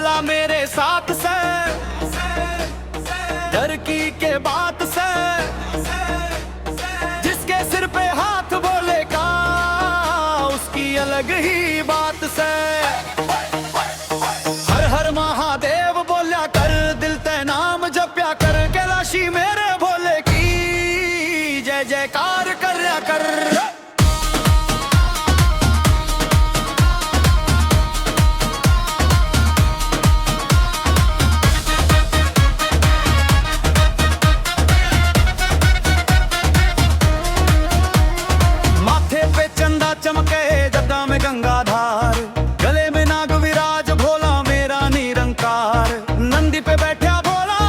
भोला मेरे साथ से, डर की के बात से, जिसके सिर पे हाथ भोले का, उसकी अलग ही बात से। हर हर महादेव बोल्या कर, दिल ते नाम जप्या कर, कैलाशी मेरे भोले की जय जयकार करया कर। चमके जटा में गंगाधार, गले में नाग विराज भोला मेरा निरंकार। नंदी पे बैठा भोला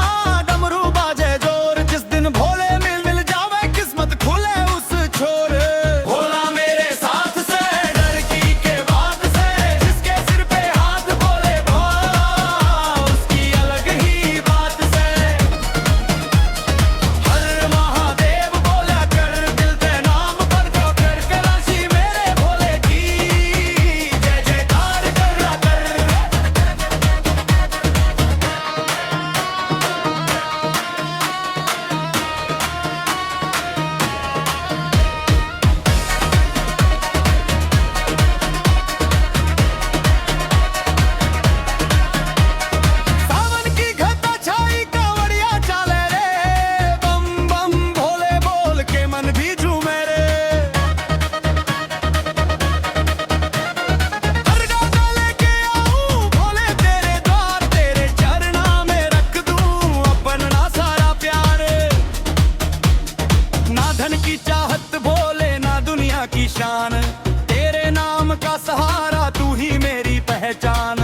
डमरू बाजे जोर, जिस दिन भोले मिल जावे किस्मत खुले उस छोर। भोला मेरे साथ से, डर की के बात से, जिसके सिर पे हाथ भोले भोला, उसकी अलग ही बात से। हर महादेव बोला कर, दिल ते नाम पर जो कर, कैलाशी की चाहत भोले ना दुनिया की शान, तेरे नाम का सहारा तू ही मेरी पहचान।